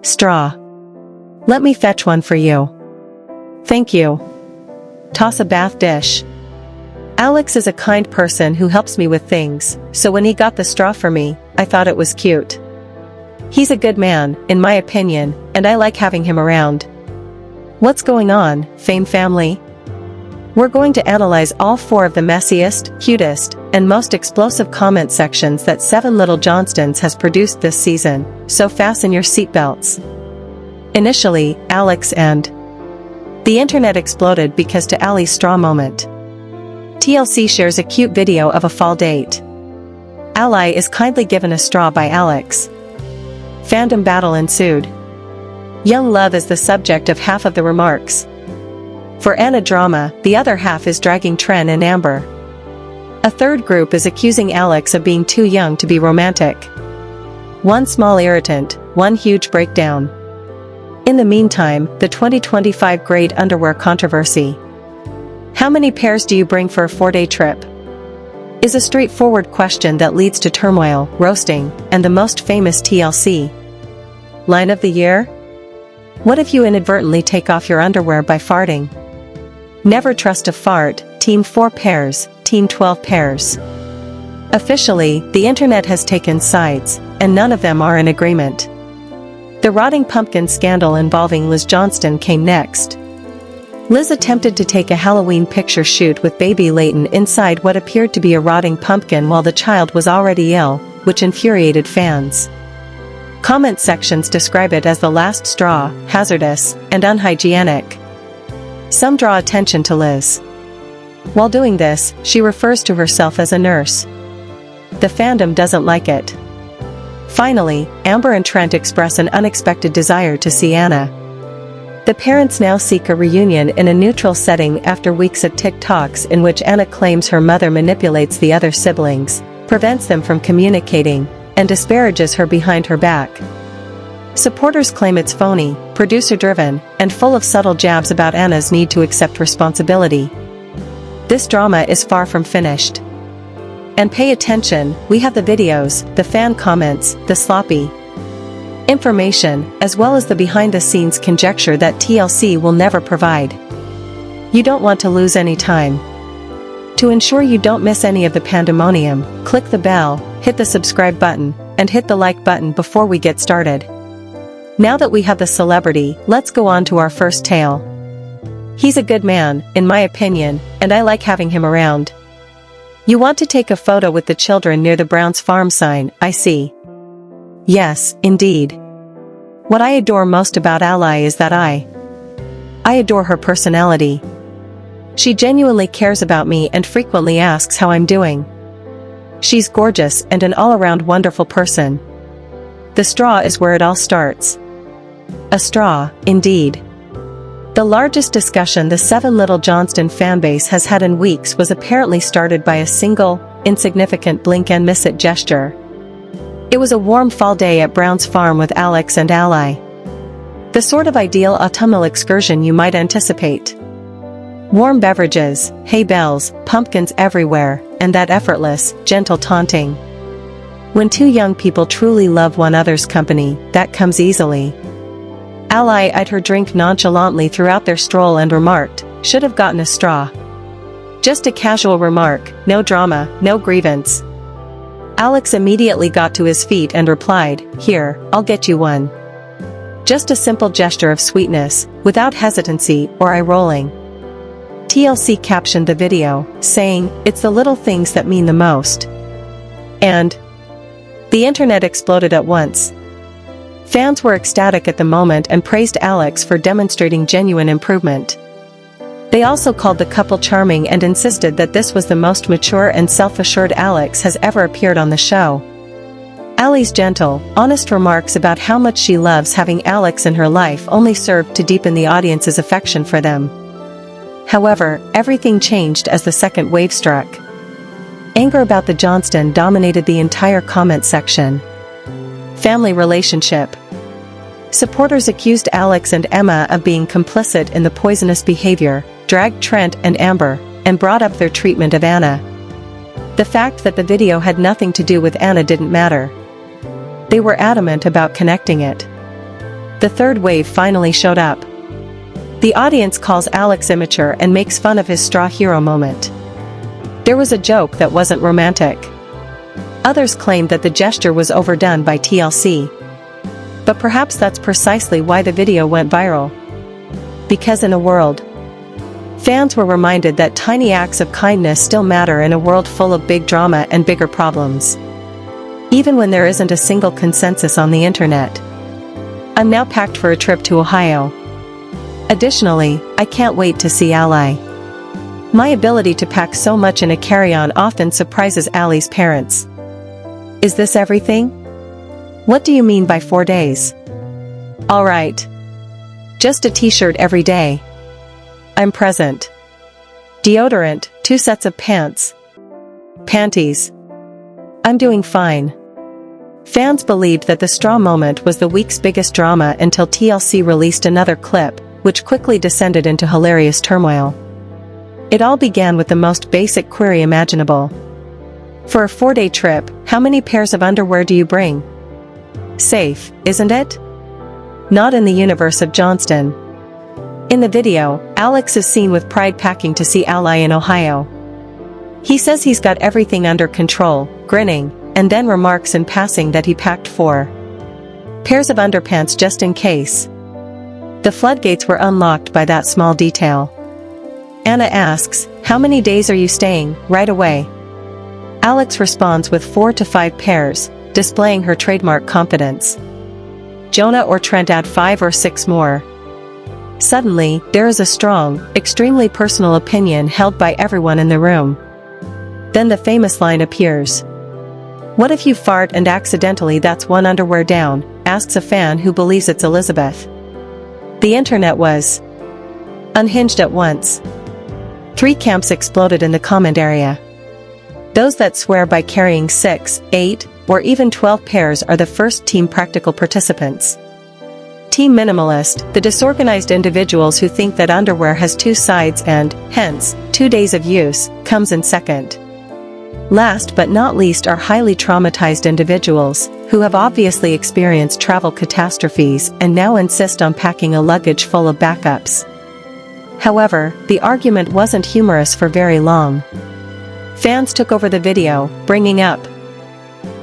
Straw. Let me fetch one for you. Thank you. Toss a bath dish. Alex is a kind person who helps me with things, so when he got the straw for me, I thought it was cute. He's a good man, in my opinion, and I like having him around. What's going on, Fame family? We're going to analyze all 4 of the messiest, cutest, and most explosive comment sections that 7 Little Johnstons has produced this season, so fasten your seatbelts. Initially, Alex and the internet exploded because to Allie's straw moment. TLC shares a cute video of a fall date. Allie is kindly given a straw by Alex. Fandom battle ensued. Young love is the subject of half of the remarks. For Anna drama, the other half is dragging Trent and Amber. A third group is accusing Alex of being too young to be romantic. One small irritant, one huge breakdown. In the meantime, the 2025 grade underwear controversy. How many pairs do you bring for a 4-day trip? Is a straightforward question that leads to turmoil, roasting, and the most famous TLC line of the year? What if you inadvertently take off your underwear by farting? Never trust a fart, Team 4 pairs, Team 12 pairs. Officially, the internet has taken sides, and none of them are in agreement. The rotting pumpkin scandal involving Liz Johnston came next. Liz attempted to take a Halloween picture shoot with baby Leighton inside what appeared to be a rotting pumpkin while the child was already ill, which infuriated fans. Comment sections describe it as the last straw, hazardous, and unhygienic. Some draw attention to Liz. While doing this, she refers to herself as a nurse. The fandom doesn't like it. Finally, Amber and Trent express an unexpected desire to see Anna. The parents now seek a reunion in a neutral setting after weeks of TikToks in which Anna claims her mother manipulates the other siblings, prevents them from communicating, and disparages her behind her back. Supporters claim it's phony, producer-driven, and full of subtle jabs about Anna's need to accept responsibility. This drama is far from finished. And pay attention, we have the videos, the fan comments, the sloppy information, as well as the behind-the-scenes conjecture that TLC will never provide. You don't want to lose any time. To ensure you don't miss any of the pandemonium, click the bell, hit the subscribe button, and hit the like button before we get started. Now that we have the celebrity, let's go on to our first tale. He's a good man, in my opinion, and I like having him around. You want to take a photo with the children near the Browns farm sign, I see. Yes, indeed. What I adore most about Allie is that I adore her personality. She genuinely cares about me and frequently asks how I'm doing. She's gorgeous and an all-around wonderful person. The straw is where it all starts. A straw, indeed. The largest discussion the 7 Little Johnston fanbase has had in weeks was apparently started by a single, insignificant blink and miss it gesture. It was a warm fall day at Brown's farm with Alex and Allie. The sort of ideal autumnal excursion you might anticipate. Warm beverages, hay bells, pumpkins everywhere, and that effortless, gentle taunting. When two young people truly love one another's company, that comes easily. Allie eyed her drink nonchalantly throughout their stroll and remarked, "Should have gotten a straw." Just a casual remark, no drama, no grievance. Alex immediately got to his feet and replied, "Here, I'll get you one." Just a simple gesture of sweetness, without hesitancy or eye-rolling. TLC captioned the video, saying, "It's the little things that mean the most." And the internet exploded at once. Fans were ecstatic at the moment and praised Alex for demonstrating genuine improvement. They also called the couple charming and insisted that this was the most mature and self-assured Alex has ever appeared on the show. Allie's gentle, honest remarks about how much she loves having Alex in her life only served to deepen the audience's affection for them. However, everything changed as the second wave struck. Anger about the Johnston dominated the entire comment section. Family relationship. Supporters accused Alex and Emma of being complicit in the poisonous behavior, dragged Trent and Amber, and brought up their treatment of Anna. The fact that the video had nothing to do with Anna didn't matter. They were adamant about connecting it. The third wave finally showed up. The audience calls Alex immature and makes fun of his straw hero moment. There was a joke that wasn't romantic. Others claimed that the gesture was overdone by TLC. But perhaps that's precisely why the video went viral. Because in a world, fans were reminded that tiny acts of kindness still matter in a world full of big drama and bigger problems. Even when there isn't a single consensus on the internet. I'm now packed for a trip to Ohio. Additionally, I can't wait to see Allie. My ability to pack so much in a carry-on often surprises Allie's parents. Is this everything? What do you mean by 4 days? Alright. Just a t-shirt every day. I'm present. Deodorant, 2 sets of pants. Panties. I'm doing fine. Fans believed that the straw moment was the week's biggest drama until TLC released another clip, which quickly descended into hilarious turmoil. It all began with the most basic query imaginable. For a 4-day trip, how many pairs of underwear do you bring? Safe, isn't it? Not in the universe of Johnston. In the video, Alex is seen with pride packing to see Allie in Ohio. He says he's got everything under control, grinning, and then remarks in passing that he packed 4 pairs of underpants just in case. The floodgates were unlocked by that small detail. Anna asks, "How many days are you staying?" right away. Alex responds with 4 to 5 pairs, displaying her trademark confidence. Jonah or Trent add 5 or 6 more. Suddenly, there is a strong, extremely personal opinion held by everyone in the room. Then the famous line appears. "What if you fart and accidentally that's 1 underwear down?" asks a fan who believes it's Elizabeth. The internet was unhinged at once. 3 camps exploded in the comment area. Those that swear by carrying 6, 8, or even 12 pairs are the first team practical participants. Team minimalist, the disorganized individuals who think that underwear has 2 sides and, hence, 2 days of use, comes in second. Last but not least are highly traumatized individuals, who have obviously experienced travel catastrophes and now insist on packing a luggage full of backups. However, the argument wasn't humorous for very long. Fans took over the video, bringing up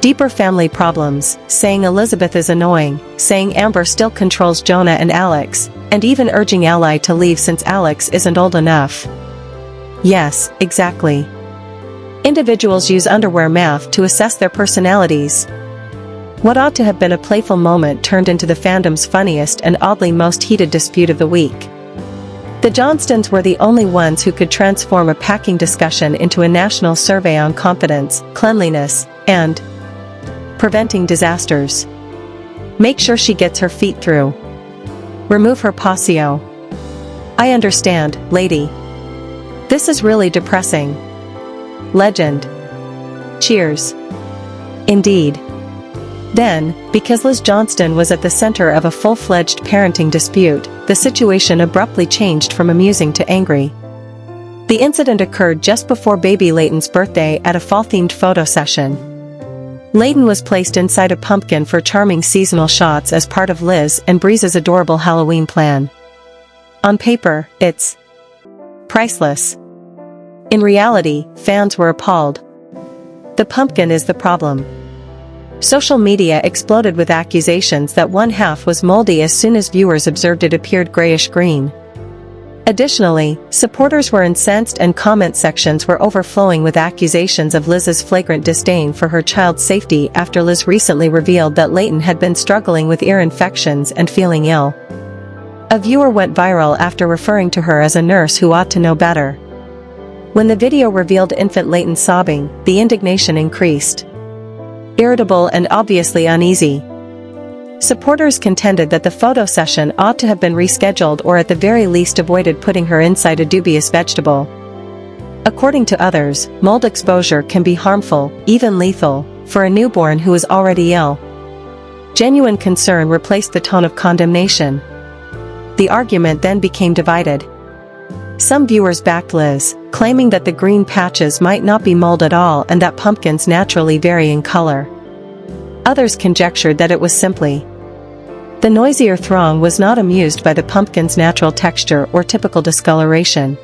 deeper family problems, saying Elizabeth is annoying, saying Amber still controls Jonah and Alex, and even urging Allie to leave since Alex isn't old enough. Yes, exactly. Individuals use underwear math to assess their personalities. What ought to have been a playful moment turned into the fandom's funniest and oddly most heated dispute of the week. The Johnstons were the only ones who could transform a packing discussion into a national survey on confidence, cleanliness, and preventing disasters. Make sure she gets her feet through. Remove her passio. I understand, lady. This is really depressing. Legend. Cheers. Indeed. Then, because Liz Johnston was at the center of a full-fledged parenting dispute, the situation abruptly changed from amusing to angry. The incident occurred just before baby Layton's birthday at a fall-themed photo session. Layton was placed inside a pumpkin for charming seasonal shots as part of Liz and Breeze's adorable Halloween plan. On paper, it's priceless. In reality, fans were appalled. The pumpkin is the problem. Social media exploded with accusations that one half was moldy as soon as viewers observed it appeared grayish-green. Additionally, supporters were incensed and comment sections were overflowing with accusations of Liz's flagrant disdain for her child's safety after Liz recently revealed that Layton had been struggling with ear infections and feeling ill. A viewer went viral after referring to her as a nurse who ought to know better. When the video revealed infant Layton sobbing, the indignation increased. Irritable and obviously uneasy. Supporters contended that the photo session ought to have been rescheduled or at the very least avoided putting her inside a dubious vegetable. According to others, mold exposure can be harmful, even lethal, for a newborn who is already ill. Genuine concern replaced the tone of condemnation. The argument then became divided. Some viewers backed Liz, claiming that the green patches might not be mold at all and that pumpkins naturally vary in color. Others conjectured that it was simply The noisier throng was not amused by the pumpkin's natural texture or typical discoloration.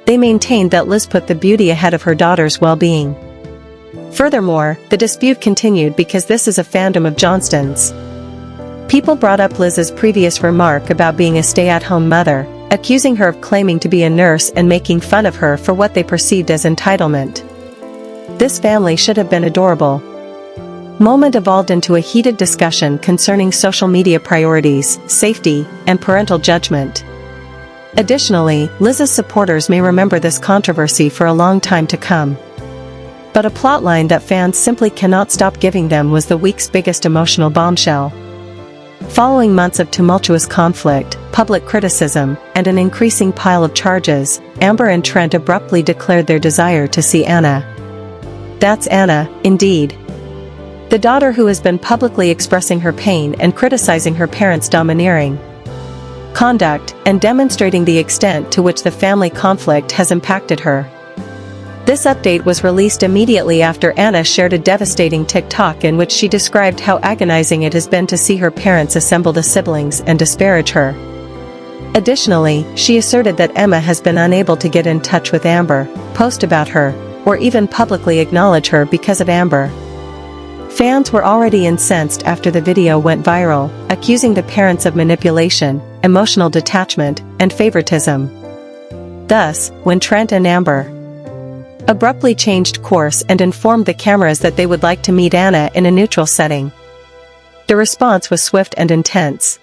They maintained that Liz put the beauty ahead of her daughter's well-being. Furthermore, the dispute continued because this is a fandom of Johnston's. People brought up Liz's previous remark about being a stay-at-home mother, accusing her of claiming to be a nurse and making fun of her for what they perceived as entitlement. This family should have been adorable. Moment evolved into a heated discussion concerning social media priorities, safety, and parental judgment. Additionally, Liz's supporters may remember this controversy for a long time to come. But a plotline that fans simply cannot stop giving them was the week's biggest emotional bombshell. Following months of tumultuous conflict, public criticism, and an increasing pile of charges, Amber and Trent abruptly declared their desire to see Anna. That's Anna, indeed. The daughter who has been publicly expressing her pain and criticizing her parents' domineering conduct, and demonstrating the extent to which the family conflict has impacted her. This update was released immediately after Anna shared a devastating TikTok in which she described how agonizing it has been to see her parents assemble the siblings and disparage her. Additionally, she asserted that Emma has been unable to get in touch with Amber, post about her, or even publicly acknowledge her because of Amber. Fans were already incensed after the video went viral, accusing the parents of manipulation, emotional detachment, and favoritism. Thus, when Trent and Amber abruptly changed course and informed the cameras that they would like to meet Anna in a neutral setting, the response was swift and intense.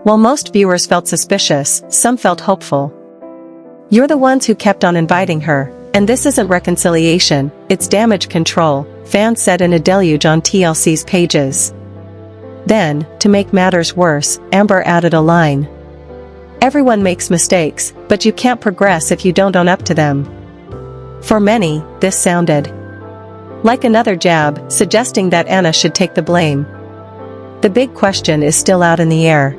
While most viewers felt suspicious, some felt hopeful. "You're the ones who kept on inviting her, and this isn't reconciliation, it's damage control," fans said in a deluge on TLC's pages. Then, to make matters worse, Amber added a line. "Everyone makes mistakes, but you can't progress if you don't own up to them." For many, this sounded like another jab, suggesting that Anna should take the blame. The big question is still out in the air.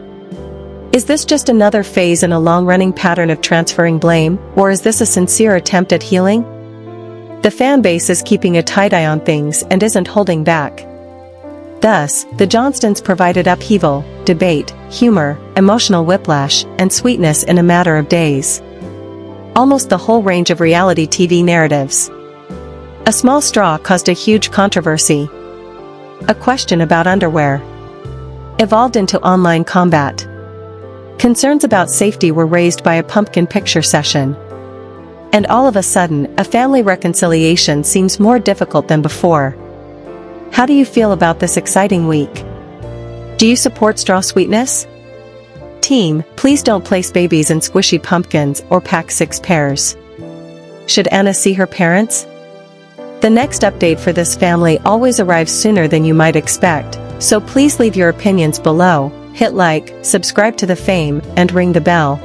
Is this just another phase in a long-running pattern of transferring blame, or is this a sincere attempt at healing? The fan base is keeping a tight eye on things and isn't holding back. Thus, the Johnstons provided upheaval, debate, humor, emotional whiplash, and sweetness in a matter of days. Almost the whole range of reality TV narratives. A small straw caused a huge controversy. A question about underwear evolved into online combat. Concerns about safety were raised by a pumpkin picture session. And all of a sudden, a family reconciliation seems more difficult than before. How do you feel about this exciting week? Do you support straw sweetness? Team, please don't place babies in squishy pumpkins or pack 6 pairs. Should Anna see her parents? The next update for this family always arrives sooner than you might expect, so please leave your opinions below, hit like, subscribe to the fame, and ring the bell.